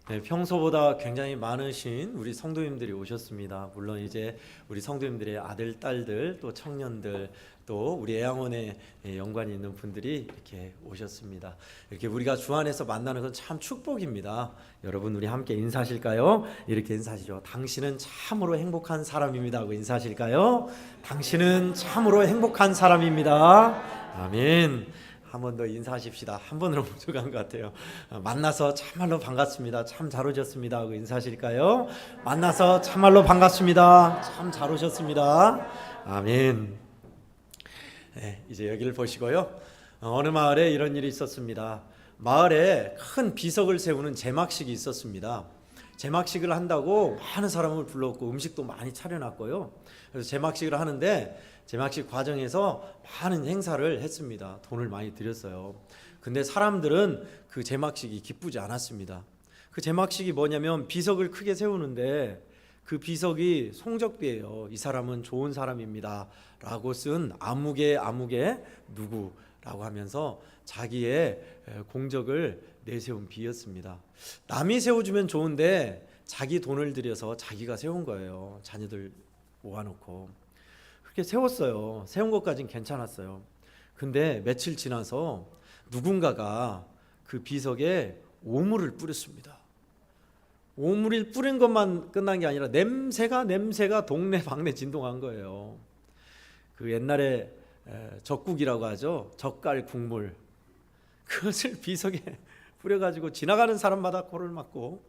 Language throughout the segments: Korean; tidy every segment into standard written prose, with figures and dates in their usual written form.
네, 평소보다 굉장히 많으신 우리 성도님들이 오셨습니다. 물론 이제 우리 성도님들의 아들, 딸들, 또 청년들, 또 우리 애양원에 연관이 있는 분들이 이렇게 오셨습니다. 이렇게 우리가 주 안에서 만나는 건 참 축복입니다. 여러분 우리 함께 인사하실까요? 이렇게 인사하시죠. 당신은 참으로 행복한 사람입니다 하고 인사하실까요? 당신은 참으로 행복한 사람입니다. 아멘. 한 번 더 인사하십시다. 한 번으로 부족한 것 같아요. 만나서 참말로 반갑습니다. 참 잘 오셨습니다 하고 인사하실까요? 만나서 참말로 반갑습니다. 참 잘 오셨습니다. 아멘. 네, 이제 여기를 보시고요. 어느 마을에 이런 일이 있었습니다. 마을에 큰 비석을 세우는 제막식이 있었습니다. 제막식을 한다고 많은 사람을 불렀고 음식도 많이 차려놨고요. 그래서 제막식을 하는데 제막식 과정에서 많은 행사를 했습니다. 돈을 많이 들였어요. 근데 사람들은 그 제막식이 기쁘지 않았습니다. 그 제막식이 뭐냐면 비석을 크게 세우는데 그 비석이 송적비예요. 이 사람은 좋은 사람입니다 라고 쓴 아무개 누구라고 하면서 자기의 공적을 내세운 비였습니다. 남이 세워주면 좋은데 자기 돈을 들여서 자기가 세운 거예요. 자녀들 모아놓고 그렇게 세웠어요. 세운 것까진 괜찮았어요. 근데 며칠 지나서 누군가가 그 비석에 오물을 뿌렸습니다. 오물을 뿌린 것만 끝난 게 아니라 냄새가 동네 방네 진동한 거예요. 그 옛날에 젓국이라고 하죠. 젓갈 국물, 그것을 비석에 뿌려가지고 지나가는 사람마다 코를 막고,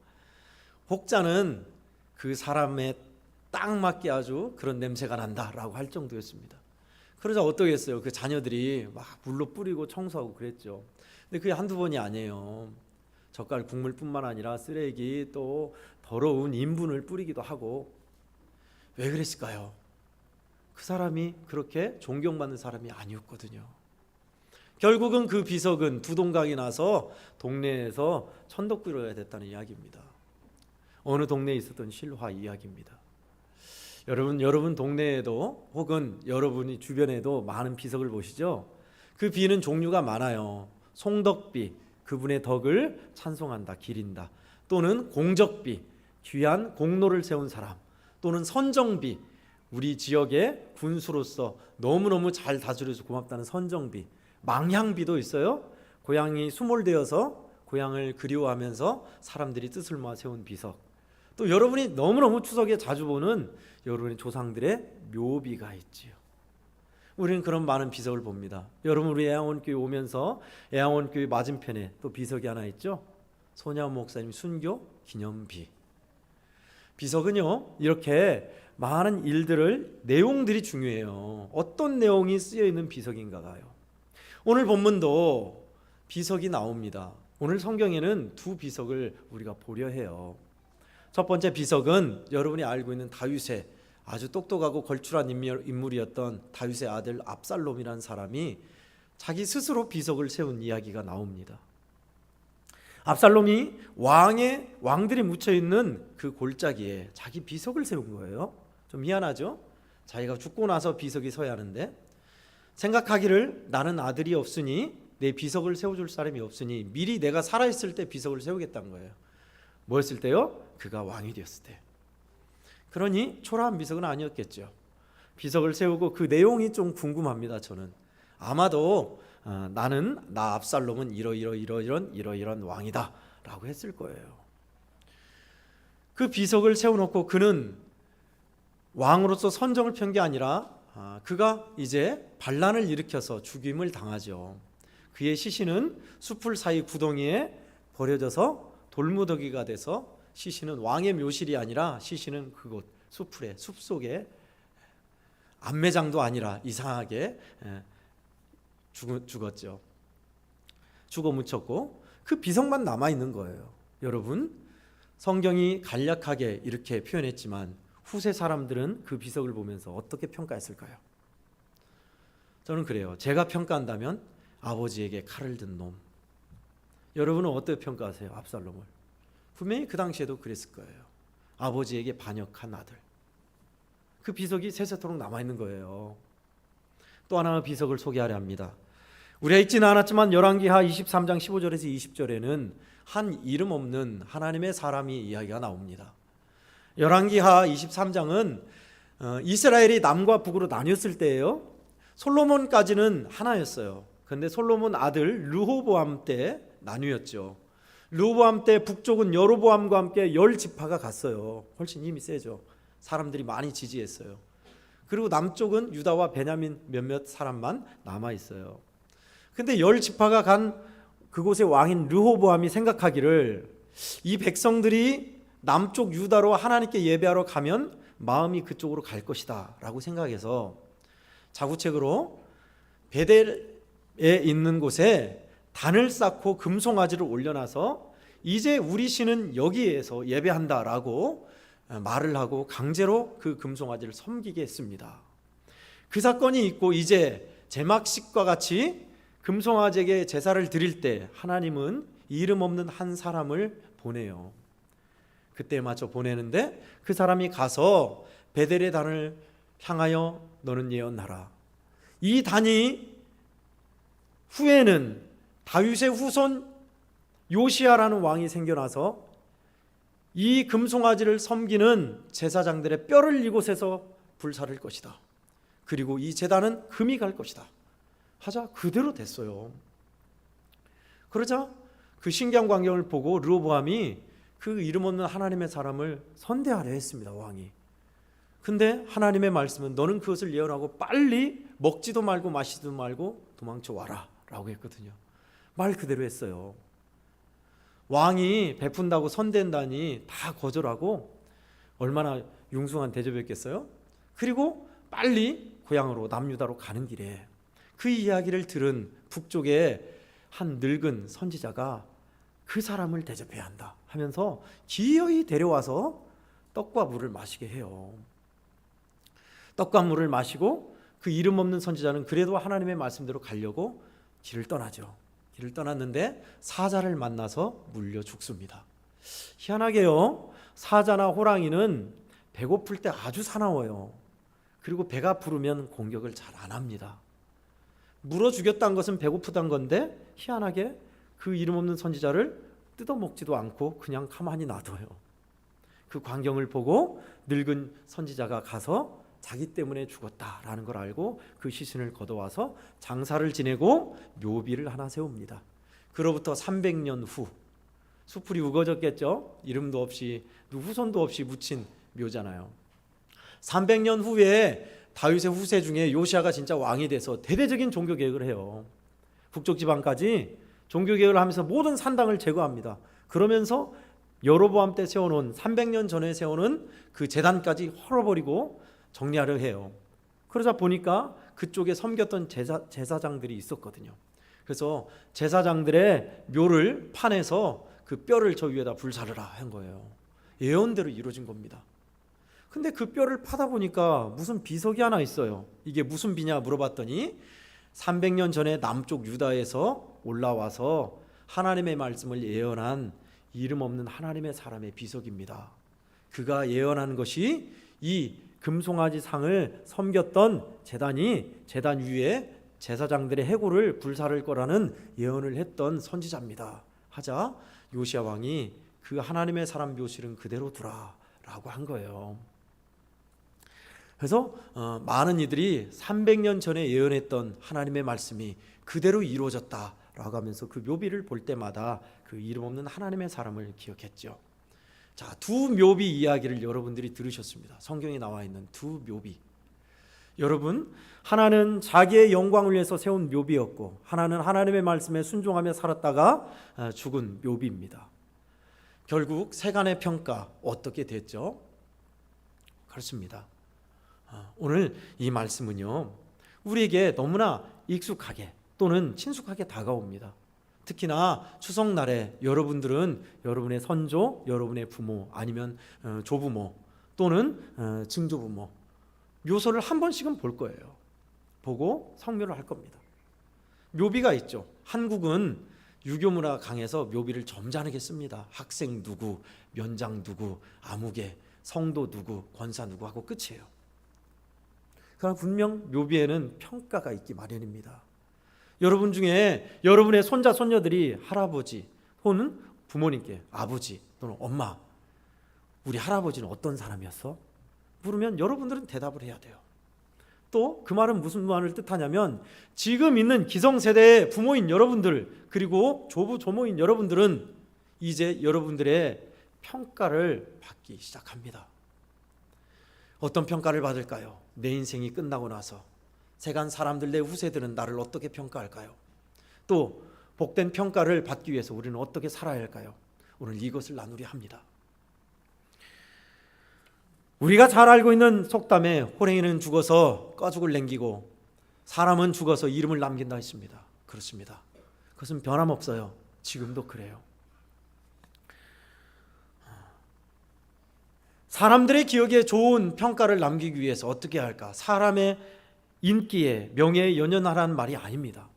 혹자는 그 사람의 딱 맞게 아주 그런 냄새가 난다라고 할 정도였습니다. 그러자 어떠겠어요? 그 자녀들이 막 물로 뿌리고 청소하고 그랬죠. 근데 그게 한두 번이 아니에요. 젓갈 국물뿐만 아니라 쓰레기, 또 더러운 인분을 뿌리기도 하고. 왜 그랬을까요? 그 사람이 그렇게 존경받는 사람이 아니었거든요. 결국은 그 비석은 두동강이 나서 동네에서 천덕꾸러기가 됐다는 이야기입니다. 어느 동네에 있었던 실화 이야기입니다. 여러분 동네에도 혹은 여러분이 주변에도 많은 비석을 보시죠? 그 비는 종류가 많아요. 송덕비, 그분의 덕을 찬송한다, 기린다. 또는 공적비, 귀한 공로를 세운 사람. 또는 선정비, 우리 지역의 군수로서 너무너무 잘 다스려서 고맙다는 선정비. 망향비도 있어요. 고향이 수몰되어서 고향을 그리워하면서 사람들이 뜻을 모아 세운 비석. 또 여러분이 너무너무 추석에 자주 보는 여러분의 조상들의 묘비가 있지요. 우리는 그런 많은 비석을 봅니다. 여러분 우리 애양원교회 오면서 애양원교회 맞은편에 또 비석이 하나 있죠. 손야 목사님 순교 기념비. 비석은요 이렇게 많은 일들을, 내용들이 중요해요. 어떤 내용이 쓰여 있는 비석인가가요. 오늘 본문도 비석이 나옵니다. 오늘 성경에는 두 비석을 우리가 보려 해요. 첫 번째 비석은 여러분이 알고 있는 다윗의 아주 똑똑하고 걸출한 인물이었던 다윗의 아들 압살롬이라는 사람이 자기 스스로 비석을 세운 이야기가 나옵니다. 압살롬이 왕들이 묻혀있는 그 골짜기에 자기 비석을 세운 거예요. 좀 미안하죠? 자기가 죽고 나서 비석이 서야 하는데, 생각하기를 나는 아들이 없으니 내 비석을 세워줄 사람이 없으니 미리 내가 살아있을 때 비석을 세우겠다는 거예요. 뭐였을 때요? 그가 왕이 되었을 때. 그러니 초라한 비석은 아니었겠죠. 비석을 세우고 그 내용이 좀 궁금합니다. 저는 아마도 나 압살롬은 이러이런 왕이다 라고 했을 거예요. 그 비석을 세워놓고 그는 왕으로서 선정을 편 게 아니라 그가 이제 반란을 일으켜서 죽임을 당하죠. 그의 시신은 숲을 사이 구덩이에 버려져서 돌무더기가 돼서, 시신은 왕의 묘실이 아니라 시신은 그곳 숲속에 안매장도 아니라 이상하게 죽었죠. 죽어 묻혔고 그 비석만 남아있는 거예요. 여러분, 성경이 간략하게 이렇게 표현했지만 후세 사람들은 그 비석을 보면서 어떻게 평가했을까요? 저는 그래요. 제가 평가한다면 아버지에게 칼을 든 놈. 여러분은 어떻게 평가하세요? 압살롬을. 분명히 그 당시에도 그랬을 거예요. 아버지에게 반역한 아들. 그 비석이 세세토록 남아있는 거예요. 또 하나의 비석을 소개하려 합니다. 우리가 읽지는 않았지만 열왕기하 23장 15절에서 20절에는 한 이름 없는 하나님의 사람이 이야기가 나옵니다. 열왕기하 23장은 이스라엘이 남과 북으로 나뉘었을 때예요. 솔로몬까지는 하나였어요. 그런데 솔로몬 아들 르호보암 때 나뉘었죠. 르호보암 때 북쪽은 여로보암과 함께 10지파가 갔어요. 훨씬 힘이 세죠. 사람들이 많이 지지했어요. 그리고 남쪽은 유다와 베냐민 몇몇 사람만 남아 있어요. 근데 10지파가 간 그곳의 왕인 르호보암이 생각하기를 이 백성들이 남쪽 유다로 하나님께 예배하러 가면 마음이 그쪽으로 갈 것이다 라고 생각해서 자구책으로 베델에 있는 곳에 단을 쌓고 금송아지를 올려놔서 이제 우리 신은 여기에서 예배한다라고 말을 하고 강제로 그 금송아지를 섬기게 했습니다. 그 사건이 있고 이제 제막식과 같이 금송아지에게 제사를 드릴 때 하나님은 이름 없는 한 사람을 보내요. 그때에 맞춰 보내는데 그 사람이 가서 베델의 단을 향하여 너는 예언하라. 이 단이 후에는 다윗의 후손 요시야라는 왕이 생겨나서 이 금송아지를 섬기는 제사장들의 뼈를 이곳에서 불사를 것이다. 그리고 이 제단은 금이 갈 것이다. 하자 그대로 됐어요. 그러자 그 신기한 광경을 보고 르호보암이 그 이름 없는 하나님의 사람을 선대하려 했습니다. 왕이. 근데 하나님의 말씀은 너는 그것을 예언하고 빨리 먹지도 말고 마시지도 말고 도망쳐 와라 라고 했거든요. 말 그대로 했어요. 왕이 베푼다고 선대한다니 다 거절하고 얼마나 융숭한 대접이었겠어요. 그리고 빨리 고향으로 남유다로 가는 길에 그 이야기를 들은 북쪽의 한 늙은 선지자가 그 사람을 대접해야 한다 하면서 기어이 데려와서 떡과 물을 마시게 해요. 떡과 물을 마시고 그 이름 없는 선지자는 그래도 하나님의 말씀대로 가려고 길을 떠나죠. 길을 떠났는데 사자를 만나서 물려 죽습니다. 희한하게요, 사자나 호랑이는 배고플 때 아주 사나워요. 그리고 배가 부르면 공격을 잘 안 합니다. 물어 죽였다는 것은 배고프다는 건데 희한하게 그 이름 없는 선지자를 뜯어먹지도 않고 그냥 가만히 놔둬요. 그 광경을 보고 늙은 선지자가 가서 자기 때문에 죽었다라는 걸 알고 그 시신을 걷어와서 장사를 지내고 묘비를 하나 세웁니다. 그로부터 300년 후, 수풀이 우거졌겠죠. 이름도 없이 후손도 없이 묻힌 묘잖아요. 300년 후에 다윗의 후세 중에 요시야가 진짜 왕이 돼서 대대적인 종교개혁을 해요. 북쪽 지방까지 종교개혁을 하면서 모든 산당을 제거합니다. 그러면서 여로보암 때 세워놓은 300년 전에 세워놓은 그 제단까지 헐어버리고 정리하려 해요. 그러자 보니까 그쪽에 섬겼던 제사장들이 있었거든요. 그래서 제사장들의 묘를 파내서 그 뼈를 저 위에다 불사르라 한 거예요. 예언대로 이루어진 겁니다. 근데 그 뼈를 파다 보니까 무슨 비석이 하나 있어요. 이게 무슨 비냐 물어봤더니 300년 전에 남쪽 유다에서 올라와서 하나님의 말씀을 예언한 이름 없는 하나님의 사람의 비석입니다. 그가 예언한 것이 이 금송아지 상을 섬겼던 제단이 제단 위에 제사장들의 해골을 불사를 거라는 예언을 했던 선지자입니다. 하자 요시야 왕이 그 하나님의 사람 묘실은 그대로 두라라고 한 거예요. 그래서 많은 이들이 300년 전에 예언했던 하나님의 말씀이 그대로 이루어졌다라고 하면서 그 묘비를 볼 때마다 그 이름 없는 하나님의 사람을 기억했죠. 자, 두 묘비 이야기를 여러분들이 들으셨습니다. 성경에 나와 있는 두 묘비. 여러분, 하나는 자기의 영광을 위해서 세운 묘비였고 하나는 하나님의 말씀에 순종하며 살았다가 죽은 묘비입니다. 결국 세간의 평가 어떻게 됐죠? 그렇습니다. 오늘 이 말씀은요, 우리에게 너무나 익숙하게 또는 친숙하게 다가옵니다. 특히나 추석날에 여러분들은 여러분의 선조, 여러분의 부모 아니면 조부모 또는 증조부모 묘소를 한 번씩은 볼 거예요. 보고 성묘를 할 겁니다. 묘비가 있죠. 한국은 유교 문화가 강해서 묘비를 점잖게 씁니다. 학생 누구, 면장 누구, 아무개, 성도 누구, 권사 누구 하고 끝이에요. 그러나 분명 묘비에는 평가가 있기 마련입니다. 여러분 중에 여러분의 손자 손녀들이 할아버지 또는 부모님께 아버지 또는 엄마, 우리 할아버지는 어떤 사람이었어? 물으면 여러분들은 대답을 해야 돼요. 또 그 말은 무슨 말을 뜻하냐면 지금 있는 기성세대의 부모인 여러분들 그리고 조부 조모인 여러분들은 이제 여러분들의 평가를 받기 시작합니다. 어떤 평가를 받을까요? 내 인생이 끝나고 나서 세간 사람들, 내 후세들은 나를 어떻게 평가할까요? 또 복된 평가를 받기 위해서 우리는 어떻게 살아야 할까요? 오늘 이것을 나누려 합니다. 우리가 잘 알고 있는 속담에 호랭이는 죽어서 꺼죽을 남기고 사람은 죽어서 이름을 남긴다 했습니다. 그렇습니다. 그것은 변함없어요. 지금도 그래요. 사람들의 기억에 좋은 평가를 남기기 위해서 어떻게 할까? 사람의 인기에 명예에 연연하라는 말이 아닙니다.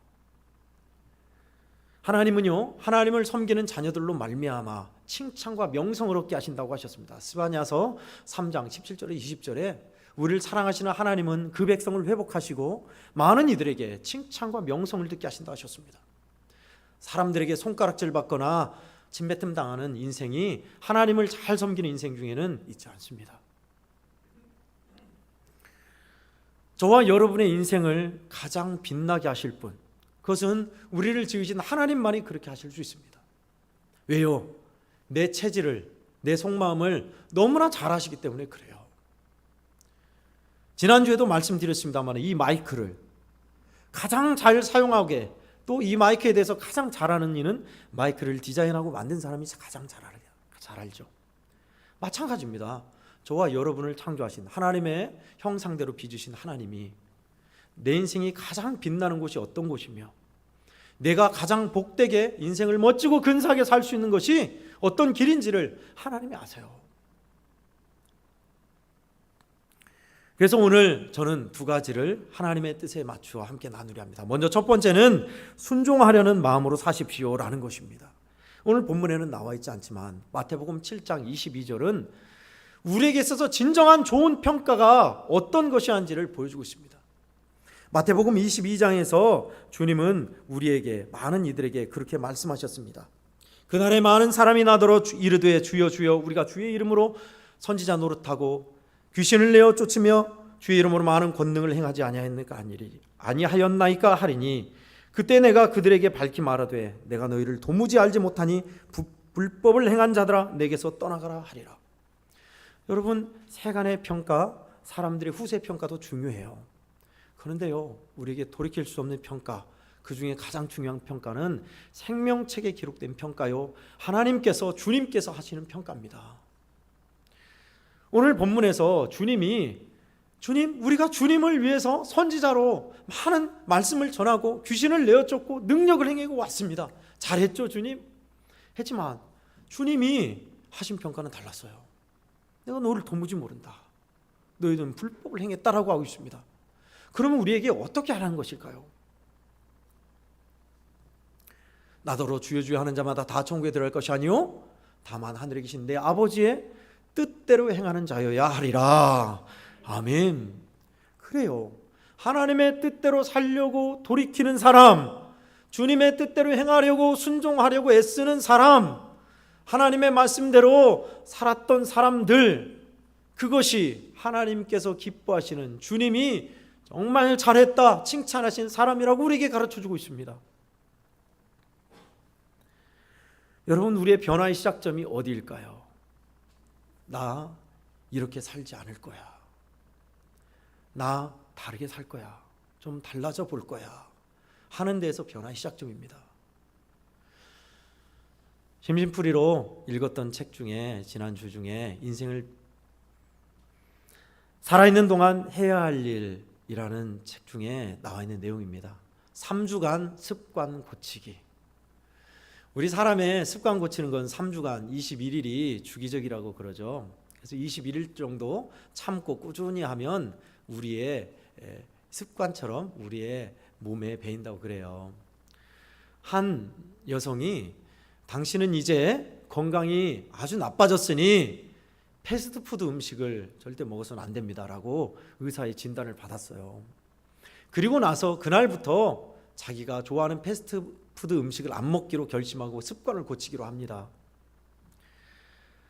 하나님은요, 하나님을 섬기는 자녀들로 말미암아 칭찬과 명성을 얻게 하신다고 하셨습니다. 스바냐서 3장 17절에 20절에 우리를 사랑하시는 하나님은 그 백성을 회복하시고 많은 이들에게 칭찬과 명성을 듣게 하신다 하셨습니다. 사람들에게 손가락질 받거나 침뱉음 당하는 인생이 하나님을 잘 섬기는 인생 중에는 있지 않습니다. 저와 여러분의 인생을 가장 빛나게 하실 분, 그것은 우리를 지으신 하나님만이 그렇게 하실 수 있습니다. 왜요? 내 체질을, 내 속마음을 너무나 잘 아시기 때문에 그래요. 지난주에도 말씀드렸습니다만 이 마이크를 가장 잘 사용하게, 또 이 마이크에 대해서 가장 잘 아는 이는 마이크를 디자인하고 만든 사람이 가장 잘 알죠. 마찬가지입니다. 저와 여러분을 창조하신 하나님의 형상대로 빚으신 하나님이 내 인생이 가장 빛나는 곳이 어떤 곳이며 내가 가장 복되게 인생을 멋지고 근사하게 살 수 있는 것이 어떤 길인지를 하나님이 아세요. 그래서 오늘 저는 두 가지를 하나님의 뜻에 맞추어 함께 나누려 합니다. 먼저 첫 번째는 순종하려는 마음으로 사십시오라는 것입니다. 오늘 본문에는 나와 있지 않지만 마태복음 7장 22절은 우리에게 있어서 진정한 좋은 평가가 어떤 것이 한지를 보여주고 있습니다. 마태복음 22장에서 주님은 우리에게, 많은 이들에게 그렇게 말씀하셨습니다. 그날에 많은 사람이 나더러 이르되 주여 주여 우리가 주의 이름으로 선지자 노릇하고 귀신을 내어 쫓으며 주의 이름으로 많은 권능을 행하지 아니하였나이까 하리니 그때 내가 그들에게 밝히 말하되 내가 너희를 도무지 알지 못하니 불법을 행한 자들아 내게서 떠나가라 하리라. 여러분, 세간의 평가, 사람들의 후세 평가도 중요해요. 그런데요, 우리에게 돌이킬 수 없는 평가, 그 중에 가장 중요한 평가는 생명책에 기록된 평가요, 하나님께서, 주님께서 하시는 평가입니다. 오늘 본문에서 우리가 주님을 위해서 선지자로 많은 말씀을 전하고 귀신을 내어쫓고 능력을 행하고 왔습니다. 잘했죠, 주님? 했지만 주님이 하신 평가는 달랐어요. 내가 너를 도무지 모른다. 너희들은 불법을 행했다라고 하고 있습니다. 그러면 우리에게 어떻게 하라는 것일까요? 나더러 주여 주여 하는 자마다 다 천국에 들어갈 것이 아니요 다만 하늘에 계신 내 아버지의 뜻대로 행하는 자여야 하리라. 아멘. 그래요. 하나님의 뜻대로 살려고 돌이키는 사람, 주님의 뜻대로 행하려고 순종하려고 애쓰는 사람, 하나님의 말씀대로 살았던 사람들, 그것이 하나님께서 기뻐하시는, 주님이 정말 잘했다 칭찬하신 사람이라고 우리에게 가르쳐주고 있습니다. 여러분, 우리의 변화의 시작점이 어디일까요? 나 이렇게 살지 않을 거야. 나 다르게 살 거야. 좀 달라져 볼 거야. 하는 데에서 변화의 시작점입니다. 심심풀이로 읽었던 책 중에, 지난주 중에 인생을 살아있는 동안 해야 할 일이라는 책 중에 나와 있는 내용입니다. 3주간 습관 고치기. 우리 사람의 습관 고치는 건 3주간 21일이 주기적이라고 그러죠. 그래서 21일 정도 참고 꾸준히 하면 우리의 습관처럼 우리의 몸에 배인다고 그래요. 한 여성이 당신은 이제 건강이 아주 나빠졌으니 패스트푸드 음식을 절대 먹어서는 안 됩니다라고 의사의 진단을 받았어요. 그리고 나서 그날부터 자기가 좋아하는 패스트푸드 음식을 안 먹기로 결심하고 습관을 고치기로 합니다.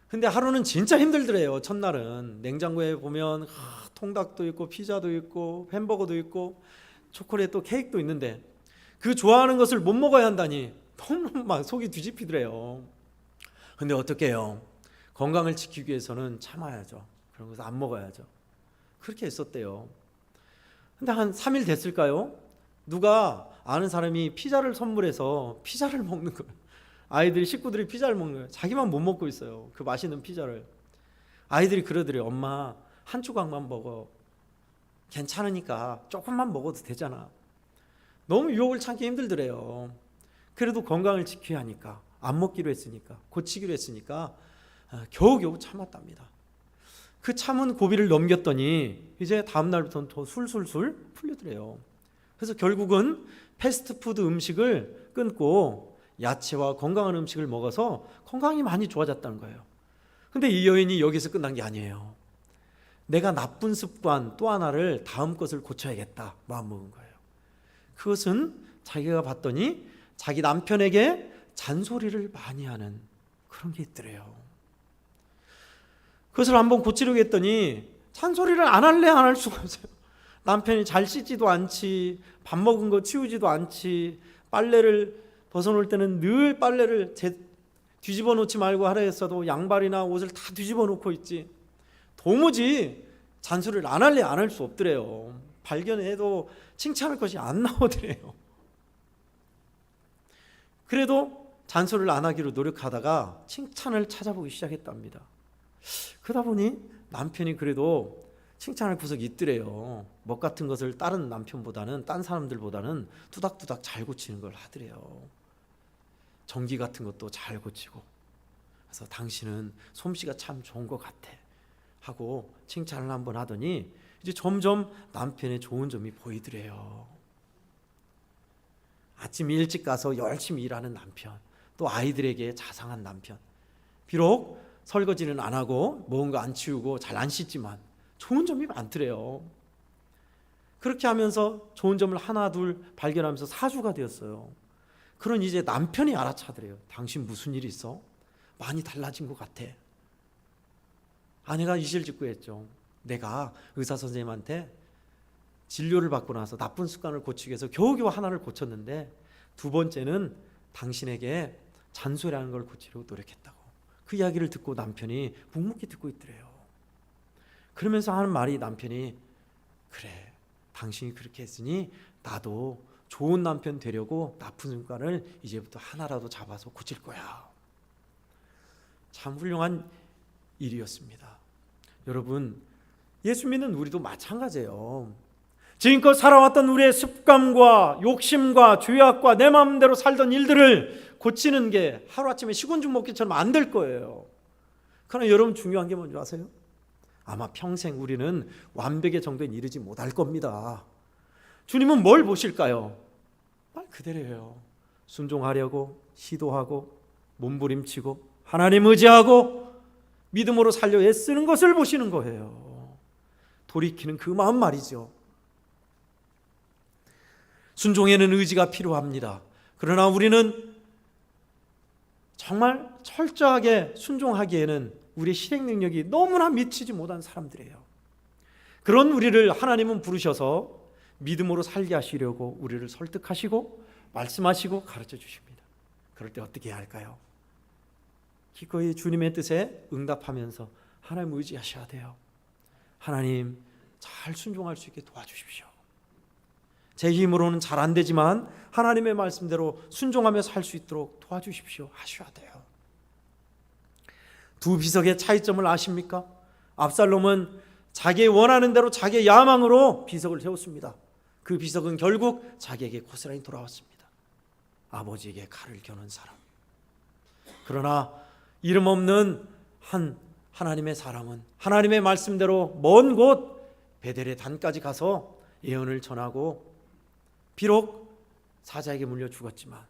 근데 하루는 진짜 힘들더래요. 첫날은 냉장고에 보면 통닭도 있고 피자도 있고 햄버거도 있고 초콜릿도 케이크도 있는데 그 좋아하는 것을 못 먹어야 한다니 너무 막 속이 뒤집히더래요. 근데 어떻게 해요? 건강을 지키기 위해서는 참아야죠. 그런 것을 안 먹어야죠. 그렇게 했었대요. 근데 한 3일 됐을까요? 누가 아는 사람이 피자를 선물해서 피자를 먹는 거예요. 아이들이, 식구들이 피자를 먹는 거예요. 자기만 못 먹고 있어요. 그 맛있는 피자를. 아이들이 그러더래요. 엄마, 한 조각만 먹어. 괜찮으니까 조금만 먹어도 되잖아. 너무 유혹을 참기 힘들더래요. 그래도 건강을 지켜야 하니까, 안 먹기로 했으니까, 고치기로 했으니까 겨우겨우 참았답니다. 그 참은 고비를 넘겼더니 이제 다음 날부터는 더 술술술 풀리더래요. 그래서 결국은 패스트푸드 음식을 끊고 야채와 건강한 음식을 먹어서 건강이 많이 좋아졌다는 거예요. 근데 이 여인이 여기서 끝난 게 아니에요. 내가 나쁜 습관 또 하나를 다음 것을 고쳐야겠다 마음먹은 거예요. 그것은 자기가 봤더니 자기 남편에게 잔소리를 많이 하는 그런 게 있더래요. 그것을 한번 고치려고 했더니 잔소리를 안 할래 안 할 수가 없어요. 남편이 잘 씻지도 않지, 밥 먹은 거 치우지도 않지, 빨래를 벗어놓을 때는 늘 빨래를 뒤집어 놓지 말고 하라 했어도 양발이나 옷을 다 뒤집어 놓고 있지. 도무지 잔소리를 안 할래 안 할 수 없더래요. 발견해도 칭찬할 것이 안 나오더래요. 그래도 잔소리를 안 하기로 노력하다가 칭찬을 찾아보기 시작했답니다. 그러다 보니 남편이 그래도 칭찬할 구석이 있더래요. 먹 같은 것을 다른 남편보다는, 딴 사람들보다는 투닥투닥 잘 고치는 걸 하더래요. 전기 같은 것도 잘 고치고. 그래서 당신은 솜씨가 참 좋은 것 같아 하고 칭찬을 한번 하더니 이제 점점 남편의 좋은 점이 보이더래요. 아침 일찍 가서 열심히 일하는 남편, 또 아이들에게 자상한 남편. 비록 설거지는 안 하고 먹은 거 안 치우고 잘 안 씻지만 좋은 점이 많더래요. 그렇게 하면서 좋은 점을 하나 둘 발견하면서 사주가 되었어요. 그런 이제 남편이 알아차더래요. 당신 무슨 일 있어? 많이 달라진 것 같아. 아내가 이실직고했죠. 내가 의사 선생님한테 진료를 받고 나서 나쁜 습관을 고치기 위해서 겨우겨우 하나를 고쳤는데 두 번째는 당신에게 잔소리하는 걸 고치려고 노력했다고. 그 이야기를 듣고 남편이 묵묵히 듣고 있더래요. 그러면서 하는 말이 남편이 그래, 당신이 그렇게 했으니 나도 좋은 남편 되려고 나쁜 습관을 이제부터 하나라도 잡아서 고칠 거야. 참 훌륭한 일이었습니다. 여러분, 예수 믿는 우리도 마찬가지예요. 지금껏 살아왔던 우리의 습관과 욕심과 죄악과 내 마음대로 살던 일들을 고치는 게 하루아침에 시군죽 먹기처럼 안 될 거예요. 그러나 여러분, 중요한 게 뭔지 아세요? 아마 평생 우리는 완벽의 정도에 이르지 못할 겁니다. 주님은 뭘 보실까요? 말 그대로예요. 순종하려고 시도하고 몸부림치고 하나님 의지하고 믿음으로 살려 애쓰는 것을 보시는 거예요. 돌이키는 그 마음 말이죠. 순종에는 의지가 필요합니다. 그러나 우리는 정말 철저하게 순종하기에는 우리의 실행 능력이 너무나 미치지 못한 사람들이에요. 그런 우리를 하나님은 부르셔서 믿음으로 살게 하시려고 우리를 설득하시고 말씀하시고 가르쳐 주십니다. 그럴 때 어떻게 해야 할까요? 기꺼이 주님의 뜻에 응답하면서 하나님 의지하셔야 돼요. 하나님, 잘 순종할 수 있게 도와주십시오. 제 힘으로는 잘 안 되지만 하나님의 말씀대로 순종하며 살 수 있도록 도와주십시오 하셔야 돼요. 두 비석의 차이점을 아십니까? 압살롬은 자기의 원하는 대로 자기의 야망으로 비석을 세웠습니다. 그 비석은 결국 자기에게 고스란히 돌아왔습니다. 아버지에게 칼을 겨눈 사람. 그러나 이름 없는 한 하나님의 사람은 하나님의 말씀대로 먼 곳 베델의 단까지 가서 예언을 전하고 비록 사자에게 물려 죽었지만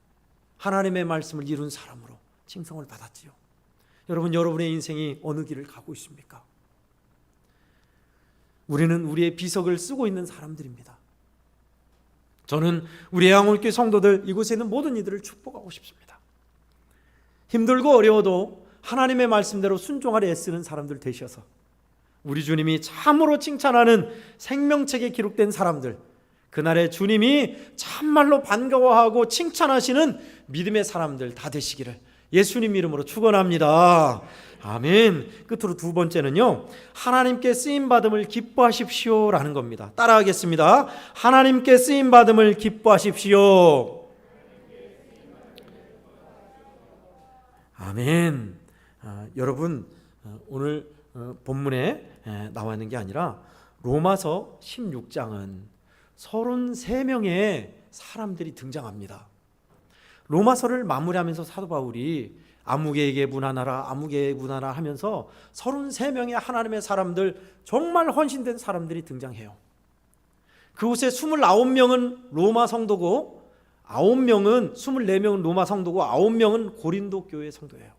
하나님의 말씀을 이룬 사람으로 칭송을 받았지요. 여러분, 여러분의 인생이 어느 길을 가고 있습니까? 우리는 우리의 비석을 쓰고 있는 사람들입니다. 저는 우리 애양올교회 성도들, 이곳에 있는 모든 이들을 축복하고 싶습니다. 힘들고 어려워도 하나님의 말씀대로 순종하려 애쓰는 사람들 되셔서 우리 주님이 참으로 칭찬하는 생명책에 기록된 사람들, 그날에 주님이 참말로 반가워하고 칭찬하시는 믿음의 사람들 다 되시기를 예수님 이름으로 축원합니다. 아멘. 끝으로 두 번째는요, 하나님께 쓰임받음을 기뻐하십시오 라는 겁니다. 따라하겠습니다. 하나님께 쓰임받음을 기뻐하십시오. 아멘. 여러분, 오늘 본문에 나와 있는 게 아니라 로마서 16장은 33명의 사람들이 등장합니다. 로마서를 마무리하면서 사도 바울이 아무개에게 문안하라, 아무개에게 문안하라 하면서 33명의 하나님의 사람들, 정말 헌신된 사람들이 등장해요. 그곳에 29명은 로마 성도고 24명은 로마 성도고 9명은 고린도 교회 성도예요.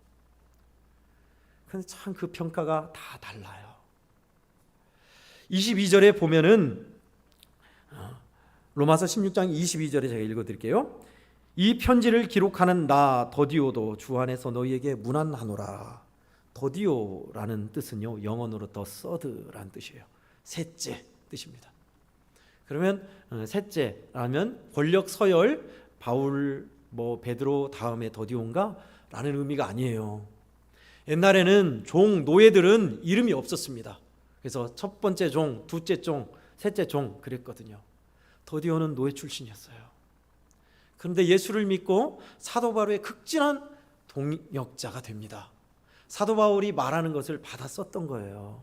그런데 참 그 평가가 다 달라요. 22절에 보면은 로마서 16장 22절에 제가 읽어드릴게요. 이 편지를 기록하는 나 더디오도 주 안에서 너희에게 문안하노라. 더디오라는 뜻은요, 영어로 더 서드라는 뜻이에요. 셋째 뜻입니다. 그러면 셋째라면 권력 서열, 바울, 베드로 다음에 더디오인가? 라는 의미가 아니에요. 옛날에는 종, 노예들은 이름이 없었습니다. 그래서 첫 번째 종, 둘째 종, 셋째 종 그랬거든요. 더디오는 노예 출신이었어요. 그런데 예수를 믿고 사도 바울의 극진한 동역자가 됩니다. 사도 바울이 말하는 것을 받아 썼던 거예요.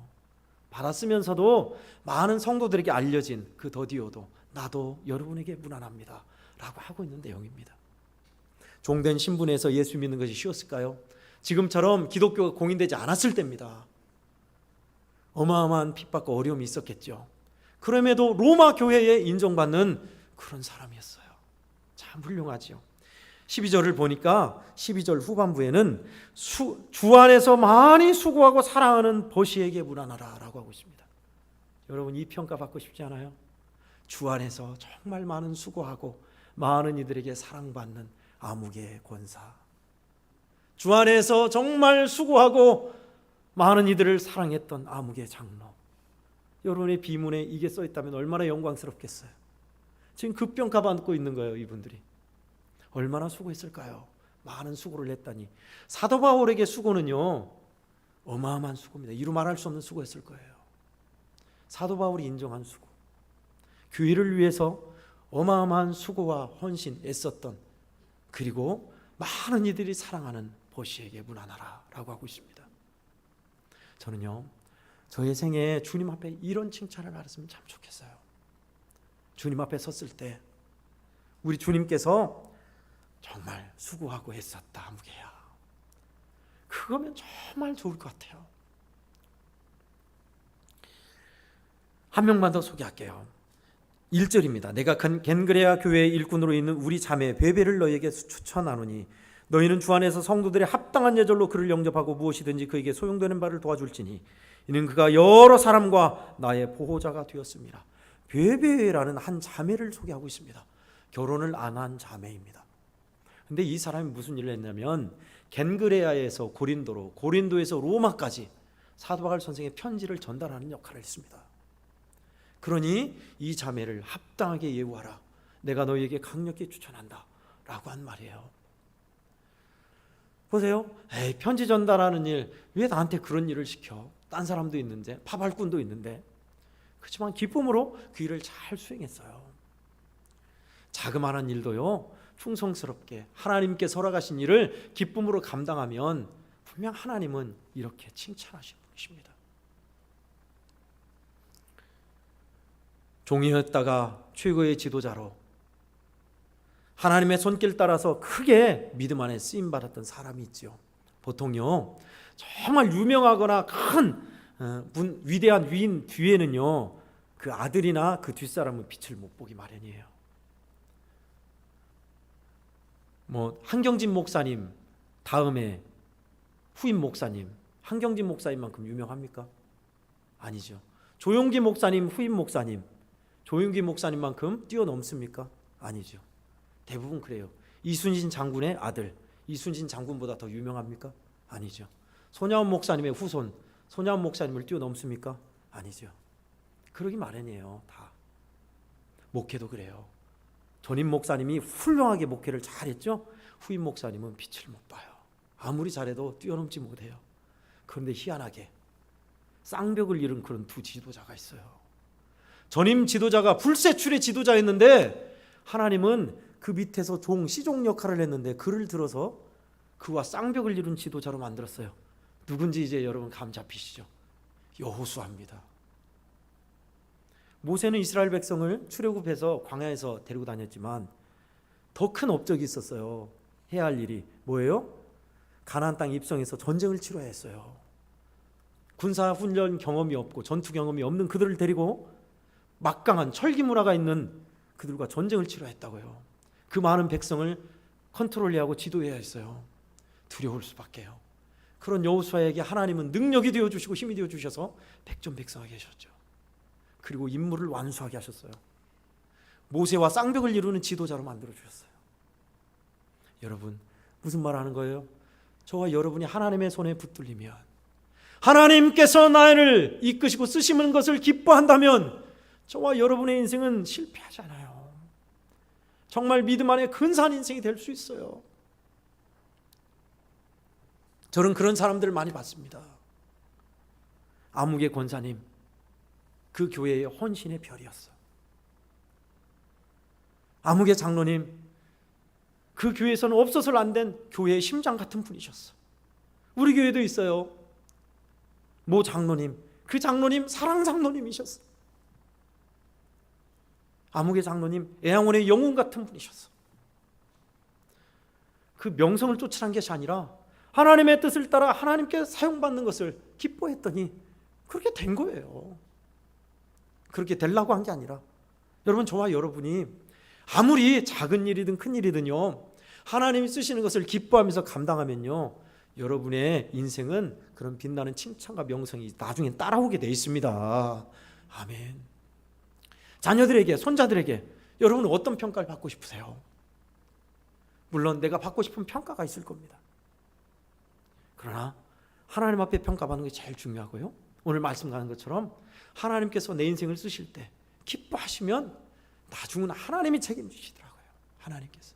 받아 쓰면서도 많은 성도들에게 알려진 그 더디오도 나도 여러분에게 문안합니다 라고 하고 있는 내용입니다. 종된 신분에서 예수 믿는 것이 쉬웠을까요? 지금처럼 기독교가 공인되지 않았을 때입니다. 어마어마한 핍박과 어려움이 있었겠죠. 그럼에도 로마 교회에 인정받는 그런 사람이었어요. 참 훌륭하죠. 12절을 보니까 12절 후반부에는 주 안에서 많이 수고하고 사랑하는 보시에게 문안하라 라고 하고 있습니다. 여러분, 이 평가 받고 싶지 않아요? 주 안에서 정말 많은 수고하고 많은 이들에게 사랑받는 아무개 권사, 주 안에서 정말 수고하고 많은 이들을 사랑했던 아무개 장로, 여러분의 비문에 이게 써있다면 얼마나 영광스럽겠어요. 지금 급평가 받고 있는 거예요. 이분들이 얼마나 수고했을까요? 많은 수고를 했다니. 사도 바울에게 수고는요, 어마어마한 수고입니다. 이루 말할 수 없는 수고였을 거예요. 사도 바울이 인정한 수고, 교회를 위해서 어마어마한 수고와 헌신 애썼던, 그리고 많은 이들이 사랑하는 보시에게 문안하라 라고 하고 있습니다. 저는요, 저의 생에 주님 앞에 이런 칭찬을 받았으면 참 좋겠어요. 주님 앞에 섰을 때 우리 주님께서 정말 수고하고 했었다 아무개야, 그거면 정말 좋을 것 같아요. 한 명만 더 소개할게요. 1절입니다. 내가 겐그레아 교회의 일꾼으로 있는 우리 자매 베베를 너희에게 추천하노니 너희는 주 안에서 성도들의 합당한 예절로 그를 영접하고 무엇이든지 그에게 소용되는 바를 도와줄지니 이는 그가 여러 사람과 나의 보호자가 되었습니다. 베베라는 한 자매를 소개하고 있습니다. 결혼을 안 한 자매입니다. 근데 이 사람이 무슨 일을 했냐면 겐그레아에서 고린도로, 고린도에서 로마까지 사도 바울 선생의 편지를 전달하는 역할을 했습니다. 그러니 이 자매를 합당하게 예우하라, 내가 너희에게 강력히 추천한다 라고 한 말이에요. 보세요. 편지 전달하는 일, 왜 나한테 그런 일을 시켜? 딴 사람도 있는데, 파발꾼도 있는데. 그렇지만 기쁨으로 그 일을 잘 수행했어요. 자그마한 일도요, 충성스럽게 하나님께 설하신 일을 기쁨으로 감당하면 분명 하나님은 이렇게 칭찬하시는 분이십니다. 종이었다가 최고의 지도자로 하나님의 손길 따라서 크게 믿음 안에 쓰임받았던 사람이 있죠. 보통요, 정말 유명하거나 큰 위대한 위인 뒤에는요, 그 아들이나 그 뒷사람은 빛을 못 보기 마련이에요. 한경진 목사님 다음에 후임 목사님, 한경진 목사님만큼 유명합니까? 아니죠. 조용기 목사님 후임 목사님, 조용기 목사님만큼 뛰어넘습니까? 아니죠. 대부분 그래요. 이순신 장군의 아들, 이순신 장군보다 더 유명합니까? 아니죠. 손야원 목사님의 후손, 손야원 목사님을 뛰어넘습니까? 아니죠. 그러기 마련이에요. 다. 목회도 그래요. 전임 목사님이 훌륭하게 목회를 잘했죠. 후임 목사님은 빛을 못 봐요. 아무리 잘해도 뛰어넘지 못해요. 그런데 희한하게 쌍벽을 이룬 그런 두 지도자가 있어요. 전임 지도자가 불세출의 지도자였는데 하나님은 그 밑에서 시종 역할을 했는데 그를 들어서 그와 쌍벽을 이룬 지도자로 만들었어요. 누군지 이제 여러분 감 잡히시죠? 여호수아입니다. 모세는 이스라엘 백성을 출애굽해서 광야에서 데리고 다녔지만 더 큰 업적이 있었어요. 해야 할 일이 뭐예요? 가나안 땅 입성해서 전쟁을 치러야 했어요. 군사 훈련 경험이 없고 전투 경험이 없는 그들을 데리고 막강한 철기 문화가 있는 그들과 전쟁을 치러야 했다고요. 그 많은 백성을 컨트롤해야 하고 지도해야 했어요. 두려울 수밖에요. 그런 여호수아에게 하나님은 능력이 되어주시고 힘이 되어주셔서 백전백승하게 하셨죠. 그리고 임무를 완수하게 하셨어요. 모세와 쌍벽을 이루는 지도자로 만들어주셨어요. 여러분 무슨 말 하는 거예요? 저와 여러분이 하나님의 손에 붙들리면, 하나님께서 나를 이끄시고 쓰시는 것을 기뻐한다면 저와 여러분의 인생은 실패하지 않아요. 정말 믿음 안에 근사한 인생이 될 수 있어요. 저는 그런 사람들을 많이 봤습니다. 아무개 권사님, 그 교회의 헌신의 별이었어. 아무개 장로님, 그 교회에서는 없어서는 안 된 교회의 심장 같은 분이셨어. 우리 교회도 있어요. 모 장로님, 그 장로님 사랑 장로님이셨어. 아무개 장로님 애양원의 영웅 같은 분이셨어. 그 명성을 쫓으란 것이 아니라 하나님의 뜻을 따라 하나님께 사용받는 것을 기뻐했더니 그렇게 된 거예요. 그렇게 되려고 한 게 아니라, 여러분 저와 여러분이 아무리 작은 일이든 큰 일이든요, 하나님이 쓰시는 것을 기뻐하면서 감당하면요, 여러분의 인생은 그런 빛나는 칭찬과 명성이 나중에 따라오게 돼 있습니다. 아멘. 자녀들에게, 손자들에게 여러분은 어떤 평가를 받고 싶으세요? 물론 내가 받고 싶은 평가가 있을 겁니다. 그러나 하나님 앞에 평가받는 게 제일 중요하고요, 오늘 말씀 가는 것처럼 하나님께서 내 인생을 쓰실 때 기뻐하시면 나중은 하나님이 책임지시더라고요. 하나님께서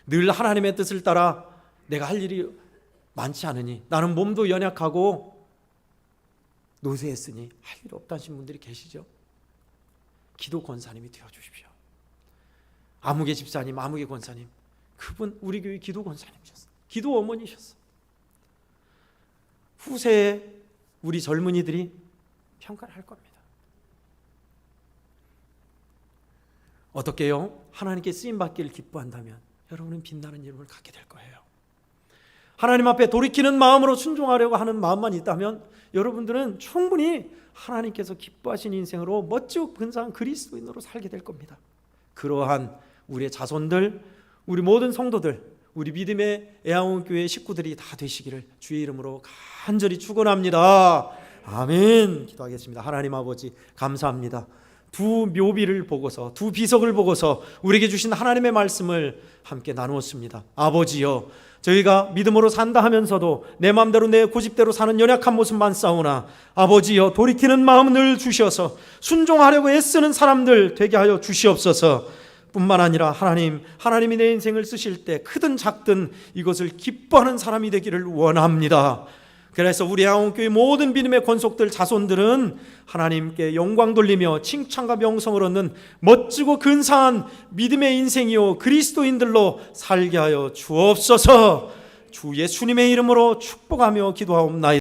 늘 하나님의 뜻을 따라 내가 할 일이 많지 않으니, 나는 몸도 연약하고 노쇠했으니 할 일 없다신 분들이 계시죠? 기도 권사님이 되어주십시오. 아무개 집사님, 아무개 권사님, 그분 우리 교회 기도 권사님이셨어요. 기도 어머니셨어요. 후세에 우리 젊은이들이 평가를 할 겁니다. 어떻게요? 하나님께 쓰임받기를 기뻐한다면 여러분은 빛나는 이름을 갖게 될 거예요. 하나님 앞에 돌이키는 마음으로 순종하려고 하는 마음만 있다면 여러분들은 충분히 하나님께서 기뻐하신 인생으로 멋지고 근사한 그리스도인으로 살게 될 겁니다. 그러한 우리의 자손들, 우리 모든 성도들, 우리 믿음의 애양원교회 식구들이 다 되시기를 주의 이름으로 간절히 축원합니다. 아멘. 기도하겠습니다. 하나님 아버지 감사합니다. 두 묘비를 보고서, 두 비석을 보고서 우리에게 주신 하나님의 말씀을 함께 나누었습니다. 아버지여, 저희가 믿음으로 산다 하면서도 내 마음대로 내 고집대로 사는 연약한 모습만 싸우나, 아버지여 돌이키는 마음을 늘 주셔서 순종하려고 애쓰는 사람들 되게 하여 주시옵소서. 뿐만 아니라 하나님이 내 인생을 쓰실 때 크든 작든 이것을 기뻐하는 사람이 되기를 원합니다. 그래서 우리 애양원교회 모든 믿음의 권속들, 자손들은 하나님께 영광 돌리며 칭찬과 명성을 얻는 멋지고 근사한 믿음의 인생이요 그리스도인들로 살게 하여 주옵소서. 주 예수님의 이름으로 축복하며 기도하옵나이다.